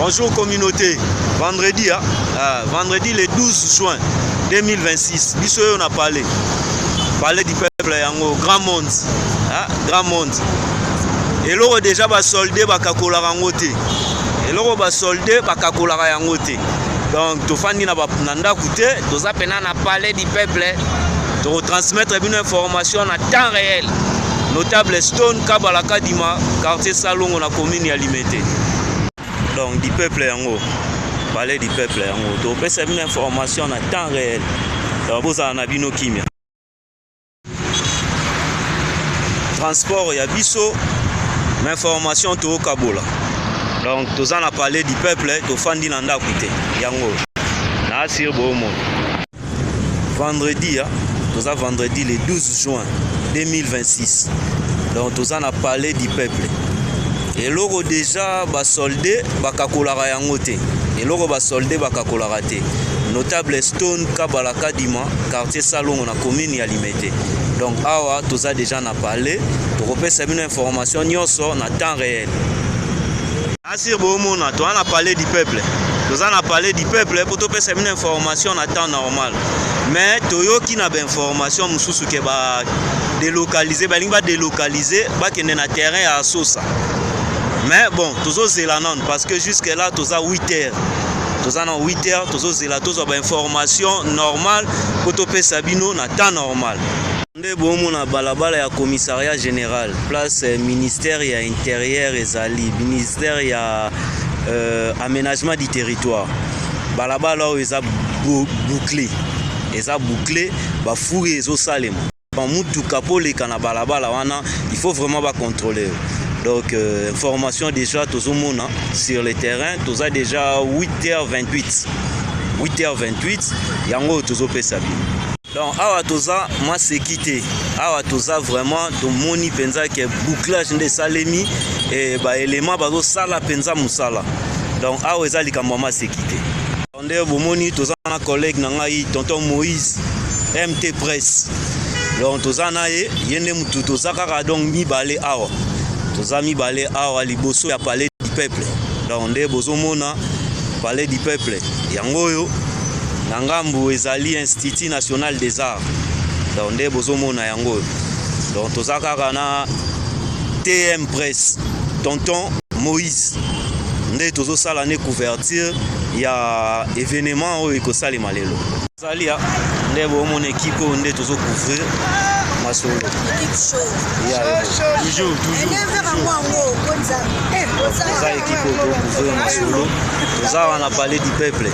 Bonjour communauté. Vendredi, vendredi le 12 juin 2026. Biso on a parlé. Parler du peuple yango grand monde. Grand monde. Et là déjà ba soldé ba kakola rangote. Et là ba soldé ba kakola rangote. Donc to fandi na ba nanda kouté, to za pena na parler du peuple. De retransmettre une information en temps réel. Notable Stone, Kabalaka Dima, quartier Salon, on a commune alimentée. Donc, du peuple yango. Parler du peuple yango. Donc, c'est une information en temps réel. Donc, vous avez un kimia. Transport, il y a biso, mais information au Kabola. Donc, vous avez parlé du peuple, tu fandi nanda kouté. Yango. Na sir bomo. Vendredi, nous avons vendredi le 12 juin 2026. Donc nous avons parlé du peuple. Et là déjà ba soldé ba kakolara yangote. Et là ba soldé ba kakolara te. Notable Stone Kabalaka Dima, quartier Salon, on a commune alimentée. Donc awa nous avons déjà parlé. Tu repères une information nyonso en temps réel. Asir bomona, tu as parlé du peuple. Nous avons parlé du peuple pour te faire une information en temps normal. Mais toyo qui n'a pas d'information mususu ke ba délocaliser ba linga délocaliser ba kende na terrain à Sosa. Mais bon, toujours zélanon parce que jusque là tous à 8h. Tous à 8h, toujours zéla tous ba information normale pour te faire sabino na temps normal. Nde bomo na balabala ya commissariat général, place ministère ya intérieur ezali, ministère ya aménagement du territoire. Balabala eza bouclé. Eza bouclé, ba fouiller ezo salema. Ba mutu kapole kana balabala wana, il faut vraiment ba contrôler. Donc information déjà tozomona sur le terrain, toza déjà 8h28. 8h28, yango tozopesa bi. Donc awa toza ma sécurité. Awa toza vraiment to moni penza ke bouclage nde salemi et ba élément bazo sala penza musala. Donc awa eza likambo ma sécurité. Onde bomoni toza na collègue na ngai tonton Moïse MT Press. Donc toza na ye yende mutu toza kaka donc mibale awa. Toza mibale awa liboso ya parler du peuple. Donc onde bozomona parler du peuple. Yango yo na ngambu ezali Institut National des Arts. Donc onde bozomona yango. Donc toza kaka na TM Press. Tonton Moïse. Nde tozo sala ne couverture ya événement oyo ekosalema lelo. Zalia nde bomona équipe nde tozo couvrir masolo. Toujours. Za équipe tozo couvrir masolo. Toza wana parler du peuple.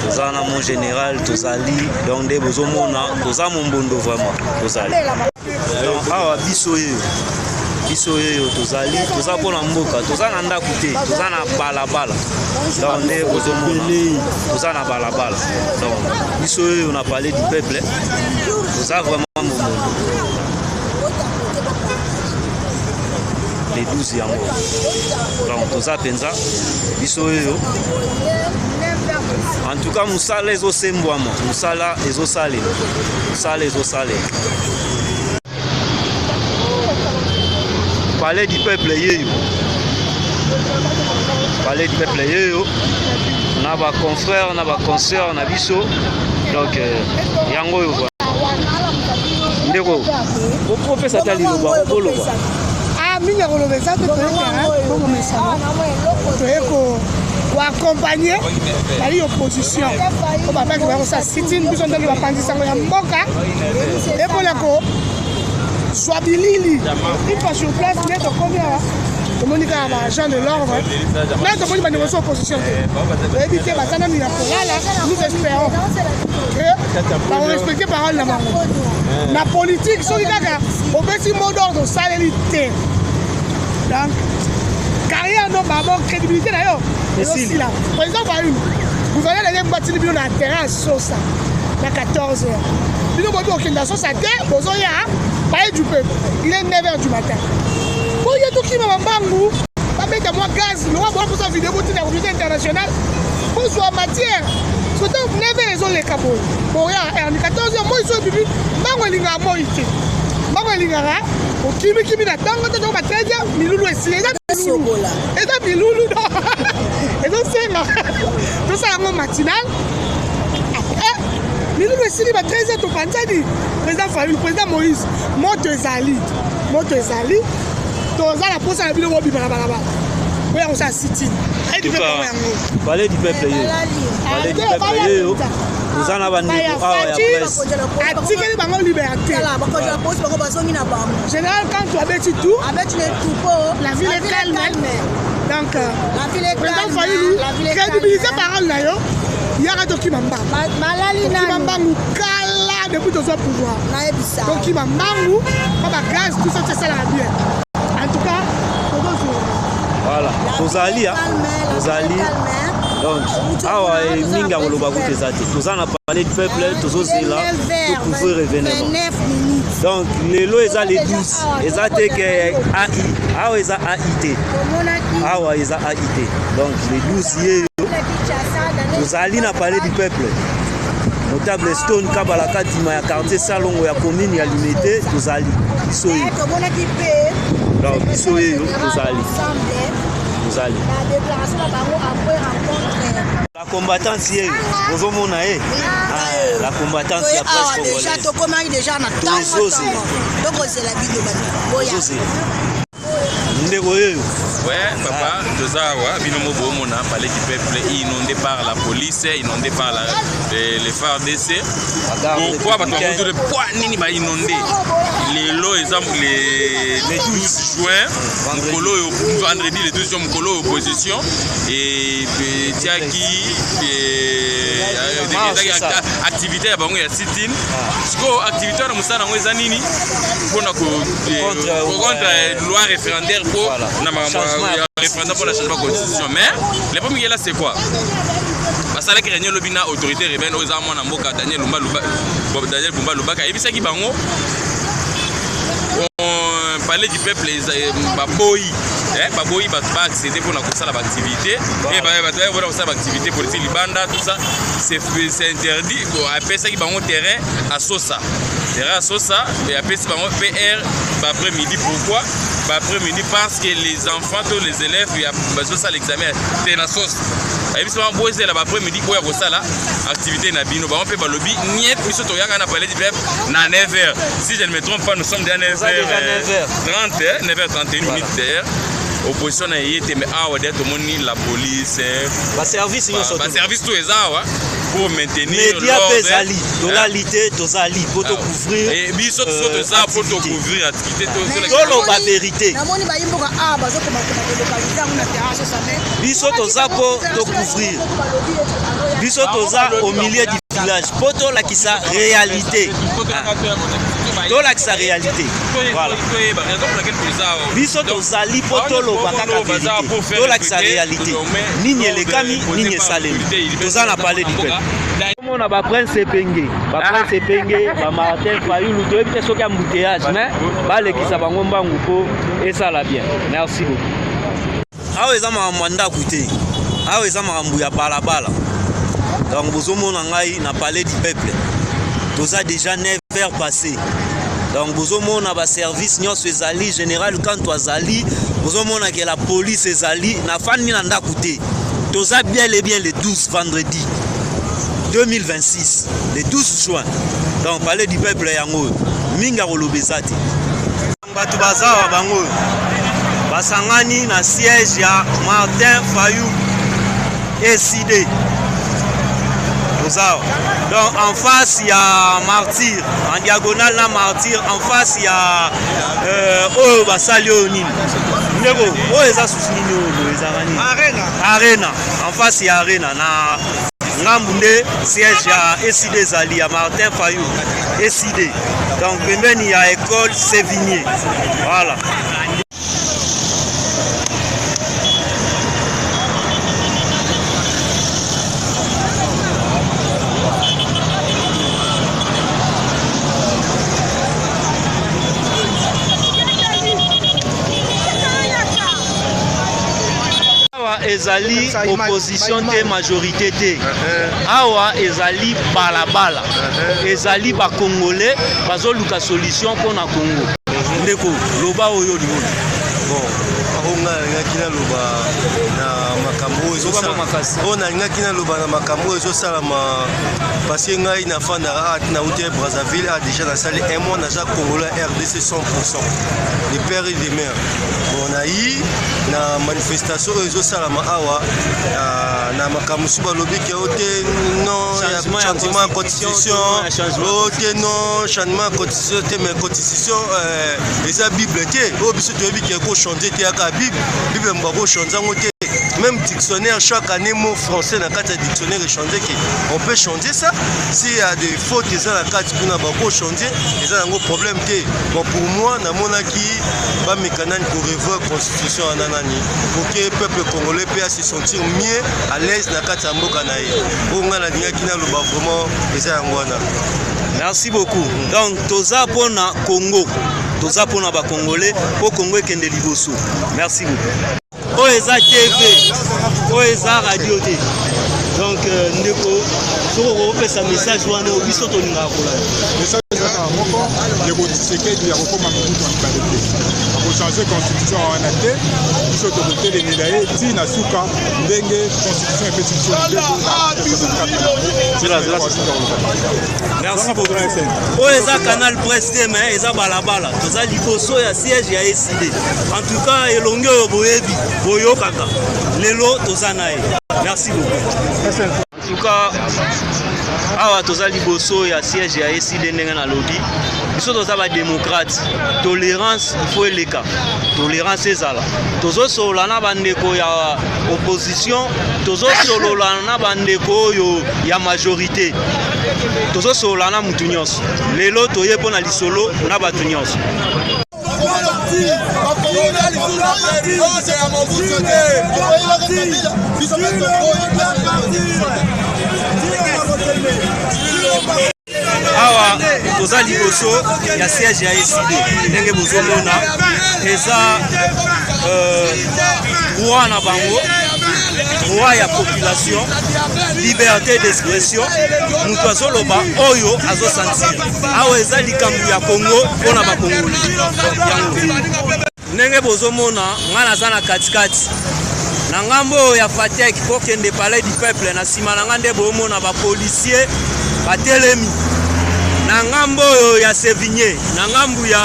Toza na mon général tozali donc nde bozomona toza mombondo vraiment tozali. Donc awa biso yo tozali toza pona mboka toza na ndako te toza na balabala donc nde bozomona toza na balabala donc biso yo on a parlé du peuple toza vraiment mombondo les 12 yango donc toza penza biso yo en tout cas musala ezosembwama musala ezosale parler du peuple yeyo. Parler du peuple yeyo. Na ba confrères, na ba consoeurs, na biso. Donc yango yo. Ndeko. Pourquoi faire ça tali loba koloba? Ah minga koloba ça to bongo mesana. To ko accompagner la opposition. Ko ba ki ba ça sitting biso ndenge ba pandisa ngo ya mboka. Et pour la ko soit Bilili, il passe sur place, il est combien le Monica agent de l'ordre. Là, on peut négocier opposition. Éviter la tanami nous espérons que on respecte parole la maman. La politique, sur les gars, au petit mot d'ordre, salérité. Donc, carrière non, maman, crédibilité d'ailleurs. Aussi là. Par exemple, vous allez aller bâtir le bureau dans la terrasse, ça, à 14h. Puis nous, on va au ça, du peuple. Il est 9h du matin. Bon, il y a tout qui m'a bambou. Pas mettre moi gaz. Nous avons pour sa vidéo pour la communauté internationale. Pour soit matière. Surtout 9h, ils ont les capots. Bon, il y a 14h, moi, ils sont bibis. Moi, je suis moi, ici. Moi, je suis là. Au Kimi na tango, tu vas 13h. Milulu est ici. Et ça, Milulu. Et donc, c'est yango matinal. Après, nous le sili ba 13h to panzani. Président Fayulu, président Moïse, moto ezali. Toza la posa na bilo wobi bala. Oui, on s'est cité. Parler du peuple. Parler du peuple. Nous en avons liberté. Général, quand tu habites tout, la ville est calme. Donc, la ville est calme. Crédibiliser parole là, il y a un document. Depuis ton pouvoir. Donc, il m'a mangou, gaz, tout ça, c'est ça la bien. En tout cas, voilà. Tozali, donc, awa et minga koloba kote zati. Tozana parler du peuple, tozozela, tout pouvez revenir. Donc, les lois eza les 12, eza te que AI, awa eza AIT. Awa eza AIT. Donc, les 12 yeyo, tozali na parler du peuple. Notable Stone Kabala Katima ya quartier Salongo ya commune ya Limité, tozali. Isoye. Donc, isoye, tozali. La combattance hier, vous avez la combattance hier déjà to comment déjà na tango donc c'est la vie de ouais, papa, Tozawa, Binomo Bomona, palais du peuple, inondé par la police, inondé par les FARDC. Pourquoi? Parce que le poids nini va inonder. Les lots, exemple, les 12 juin, vendredi, les 12 juin, Mokolo opposition. Et Tiaki, activité, il y a sit-in. Activité, on a Moussa, on a Nini, contre la loi référendaire pour référendum pour la changement de constitution. Mais le premier là c'est quoi? Parce que la réunion lobina autorité rebelle aux armes en Moka Daniel Bumba Lubaka et puis ça qui bango on parlait du peuple baboyi baboyi va accéder pour la activité et va activité politique libanda tout ça c'est interdit bon après ça qui bango terrain à Sosa et après ça bango PR après-midi. Pourquoi? Après-midi parce que les enfants, tous les élèves, il y a ça l'examen, c'est la sauce. Et puis souvent, c'est l'après-midi, quoi, ça là, activité na bino, on peut pas lobby, niet, puis surtout, il y a un appel du peuple, na 9h. Si je ne me trompe pas, nous sommes déjà 9h30, 9h31 minutes d'ailleurs. Opposition na yete mais awa d'être tout le monde la police ba service tous les awa pour maintenir l'ordre tolalité tozali pour te couvrir et biso tout ça pour te couvrir activité tout la vérité biso toza pour te couvrir biso toza au milieu du village pour to la qui sa réalité to la qui sa réalité voilà biso tozali pour to lo bakaka vérité to la qui sa réalité nini elekami nini esalemi toza na parler du peuple on a ba prince Penge ba Martin Fayulu to ebite soki embouteillage mais ba lekisa bango mbangu po et ça la bien merci beaucoup awa eza makambo koute awa eza makambo ya balabala donc bozomona ngai na parler du peuple toza déjà 9 heures passées donc bozomona ba service nyonso ezali général quand azali bozomona que la police ezali na fani na ndako te toza bien le 12 vendredi 2026 le 12 juin donc parler du peuple yango minga kolobezati batu bazawa bango basangani na siège ya Martin Fayulu SID donc en face il y a Martyr en diagonale na Martyr en face il y a Basalio Nini ndeko eza susini Arena en face il y a Arena na ngambunde siège ya SID zali ya Martin Fayulu SID donc pembeni il y a école Sévigné voilà. Ezali opposition te majorité te awa ezali balabala ezali ba congolais bazoluka solution pona Congo ndeko loba oyo limona bon akonga ngakina loba na makambo oyo nalingaki naloba na makambo oyo ezosalama parce ngai nafandaka na uti ya Brazzaville déjà nasali un mois naza congolais RDC 100%, le père et les mères. Bon nayi na manifestation oyo ezosalama awa na makambo su balobi ke ote non changement de constitution ote non changement de constitution te mais constitution eza bible te oyo biso toyebi ke kochanger te yaka bible mbako changer yango te. Même dictionnaire, chaque année, mot français, dans le dictionnaire, on peut changer ça. S'il y a des fautes, ils ont la carte pour nous changer, ils ont un problème. Bon, pour moi, dans mon acquis, je vais revoir la constitution pour que le peuple congolais puisse se sentir mieux à l'aise dans la carte de Mbokanaï. Pour moi, la dingue qui n'a vraiment, ils ont merci beaucoup. Donc, Toza pour le Congo, Toza pour le Congolais, pour le Congo et Kende Liboso. Merci beaucoup. Oeza TV, Oeza Radio T. Donc, ndeko, soko kopesa message wana obiso tolinga kola. Message wana moko, ndeko Tshisekedi ya kokoma mutu wa balete. Ako changer constitution wana te, biso to kotele nilaye ti na suka ndenge constitution epesi biso ndeko na. Merci beaucoup. Oeza Canal Presse T mais eza balabala. Toza liboso ya siège ya SID. En tout cas, elonge boyebi, boyokaka. Lelo toza nae. Merci beaucoup. En tout cas, awa toza liboso ya siège ya SID ndenge na lobby. Biso toza ba démocrate. Tolérance, il faut eleka. Tolérance ezala. Tozo solola na bandeko ya opposition, tozo solola na bandeko yo ya majorité. Tozo solola na mutu nyonso. Lelo toye pona lisolo na batu nyonso. Awa toza liboso ya siège ya SID ndenge bozomona eza droit na bango, droit ya population, liberté d'expression, mutu azoloba oyo azosentir. Awa eza likambo ya Congo mpona bakongoli yango ndenge bozomona nga naza na katikati na ngambo ya Fatek po kende palais du peuple na nsima na nga nde bomona bapolisier batelemi na ngambo ya Sévigné na ngambo ya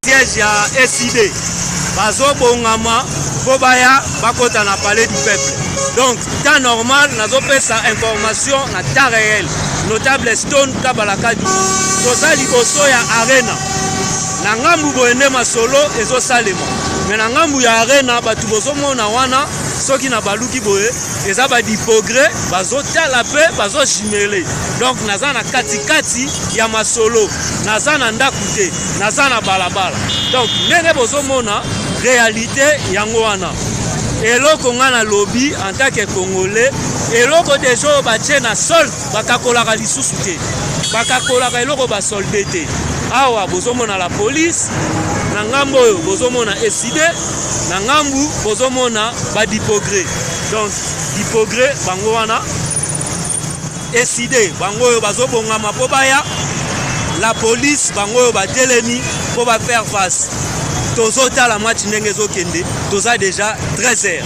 siège ya SID bazobongama po baya bakota na palais du peuple. Donc temps normal nazopesa information na temps réel. Notable Stone Kabalakadi toza liboso ya arena na ngambu boende masolo ezosalema mais na ngambu ya arena batu bozomona wana soki na baluki boye eza ba dipogre bazotala pe bazojimele. Donc naza na katikati ya masolo, naza na ndaku te, naza na balabala. Donc ndenge bozomona réalité yango wana eloko nga na lobby en tant que congolais eloko deja batie na sol bakakolaka lisusu te, bakakolaka eloko basolde te. Awa bozomona la police na ngambo oyo bozomona SID na ngambu bozomona badipogre. Donc dipogre bango wana SID bango oyo bazobongama po baya, la police bango oyo batelemi po ba faire face. Tozotala match ndenge ezokende toza déjà 13h.